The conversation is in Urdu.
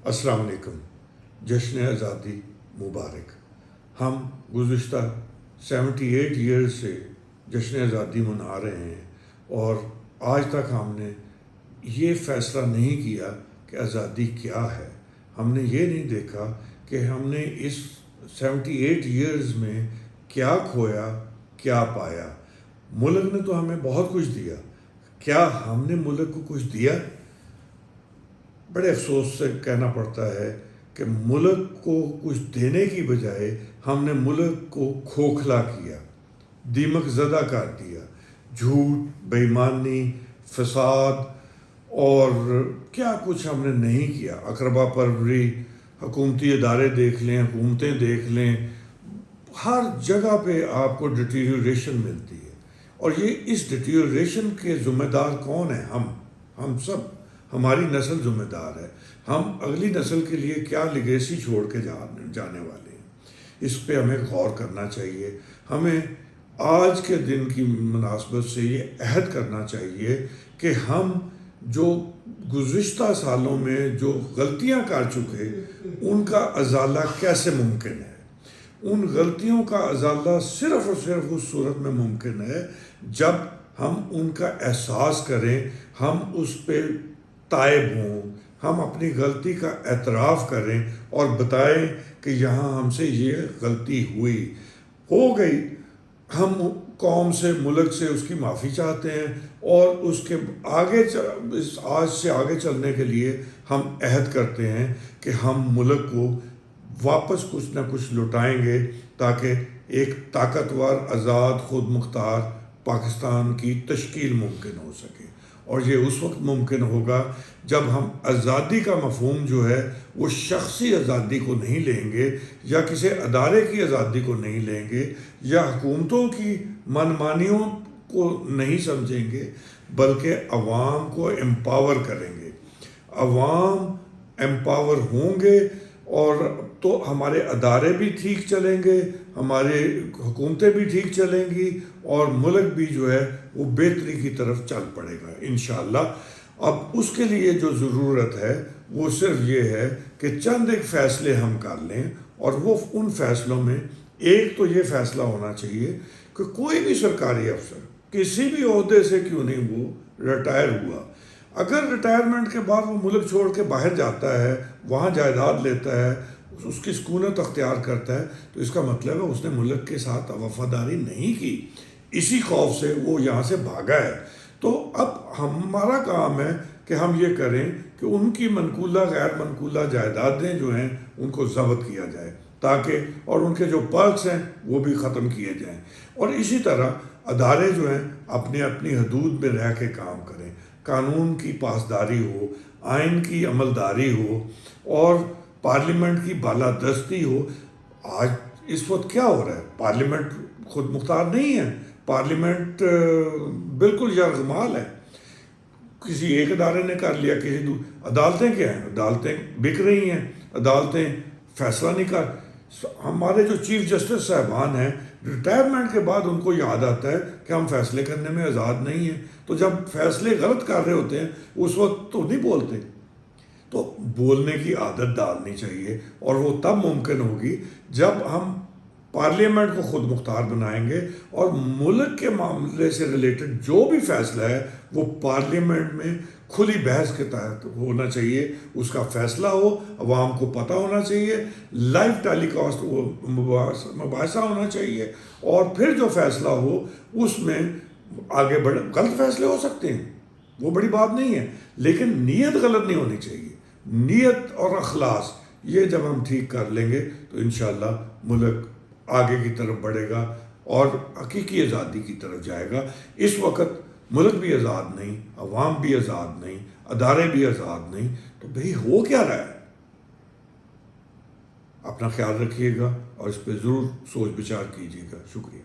السلام علیکم۔ جشن آزادی مبارک۔ ہم گزشتہ 78 ایئرز سے جشن آزادی منا رہے ہیں اور آج تک ہم نے یہ فیصلہ نہیں کیا کہ آزادی کیا ہے۔ ہم نے یہ نہیں دیکھا کہ ہم نے اس 78 ایئرز میں کیا کھویا، کیا پایا۔ ملک نے تو ہمیں بہت کچھ دیا، کیا ہم نے ملک کو کچھ دیا؟ بڑے افسوس سے کہنا پڑتا ہے کہ ملک کو کچھ دینے کی بجائے ہم نے ملک کو کھوکھلا کیا، دیمک زدہ کر دیا۔ جھوٹ، بے ایمانی، فساد اور کیا کچھ ہم نے نہیں کیا۔ اقربا پروری، حکومتی ادارے دیکھ لیں، حکومتیں دیکھ لیں، ہر جگہ پہ آپ کو ڈیٹیریوریشن ملتی ہے۔ اور یہ اس ڈیٹیریوریشن کے ذمہ دار کون ہیں؟ ہم سب، ہماری نسل ذمہ دار ہے۔ ہم اگلی نسل کے لیے کیا لیگیسی چھوڑ کے جانے والے ہیں، اس پہ ہمیں غور کرنا چاہیے۔ ہمیں آج کے دن کی مناسبت سے یہ عہد کرنا چاہیے کہ ہم جو گزشتہ سالوں میں جو غلطیاں کر چکے ان کا ازالہ کیسے ممکن ہے۔ ان غلطیوں کا ازالہ صرف اور صرف اس صورت میں ممکن ہے جب ہم ان کا احساس کریں، ہم اس پہ تائب ہوں، ہم اپنی غلطی کا اعتراف کریں اور بتائیں کہ یہاں ہم سے یہ غلطی ہو گئی۔ ہم قوم سے، ملک سے اس کی معافی چاہتے ہیں اور اس کے آج سے آگے چلنے کے لیے ہم عہد کرتے ہیں کہ ہم ملک کو واپس کچھ نہ کچھ لوٹائیں گے تاکہ ایک طاقتور، آزاد، خود مختار پاکستان کی تشکیل ممکن ہو سکے۔ اور یہ اس وقت ممکن ہوگا جب ہم آزادی کا مفہوم جو ہے وہ شخصی آزادی کو نہیں لیں گے، یا کسی ادارے کی آزادی کو نہیں لیں گے، یا حکومتوں کی من مانیوں کو نہیں سمجھیں گے، بلکہ عوام کو امپاور کریں گے۔ عوام امپاور ہوں گے اور تو ہمارے ادارے بھی ٹھیک چلیں گے، ہمارے حکومتیں بھی ٹھیک چلیں گی اور ملک بھی جو ہے وہ بہتری کی طرف چل پڑے گا انشاءاللہ۔ اب اس کے لیے جو ضرورت ہے وہ صرف یہ ہے کہ چند ایک فیصلے ہم کر لیں، اور وہ ان فیصلوں میں ایک تو یہ فیصلہ ہونا چاہیے کہ کوئی بھی سرکاری افسر کسی بھی عہدے سے کیوں نہیں وہ ریٹائر ہوا، اگر ریٹائرمنٹ کے بعد وہ ملک چھوڑ کے باہر جاتا ہے، وہاں جائیداد لیتا ہے، اس کی سکونت اختیار کرتا ہے، تو اس کا مطلب ہے اس نے ملک کے ساتھ وفاداری نہیں کی، اسی خوف سے وہ یہاں سے بھاگا ہے۔ تو اب ہمارا کام ہے کہ ہم یہ کریں کہ ان کی منقولہ غیر منقولہ جائیدادیں جو ہیں ان کو ضبط کیا جائے، تاکہ اور ان کے جو پرکس ہیں وہ بھی ختم کیے جائیں، اور اسی طرح ادارے جو ہیں اپنی اپنی حدود میں رہ کے کام کریں، قانون کی پاسداری ہو، آئین کی عملداری ہو اور پارلیمنٹ کی بالادستی ہو۔ آج اس وقت کیا ہو رہا ہے؟ پارلیمنٹ خود مختار نہیں ہے، پارلیمنٹ بالکل یرغمال ہے، کسی ایک ادارے نے کر لیا، عدالتیں کیا ہیں؟ عدالتیں بک رہی ہیں، عدالتیں فیصلہ نہیں کر۔ ہمارے جو چیف جسٹس صاحبان ہیں، ریٹائرمنٹ کے بعد ان کو یاد آتا ہے کہ ہم فیصلے کرنے میں آزاد نہیں ہیں، تو جب فیصلے غلط کر رہے ہوتے ہیں اس وقت تو نہیں بولتے۔ تو بولنے کی عادت ڈالنی چاہیے، اور وہ تب ممکن ہوگی جب ہم پارلیمنٹ کو خود مختار بنائیں گے، اور ملک کے معاملے سے ریلیٹڈ جو بھی فیصلہ ہے وہ پارلیمنٹ میں کھلی بحث کے تحت ہونا چاہیے، اس کا فیصلہ ہو، عوام کو پتہ ہونا چاہیے، لائیو ٹیلی کاسٹ مباحثہ ہونا چاہیے، اور پھر جو فیصلہ ہو اس میں آگے بڑھ۔ غلط فیصلے ہو سکتے ہیں، وہ بڑی بات نہیں ہے، لیکن نیت غلط نہیں ہونی چاہیے۔ نیت اور اخلاص یہ جب ہم ٹھیک کر لیں گے تو انشاءاللہ ملک آگے کی طرف بڑھے گا اور حقیقی آزادی کی طرف جائے گا۔ اس وقت ملک بھی آزاد نہیں، عوام بھی آزاد نہیں، ادارے بھی آزاد نہیں، تو بھئی ہو کیا رہا ہے؟ اپنا خیال رکھیے گا اور اس پہ ضرور سوچ بچار کیجیے گا۔ شکریہ۔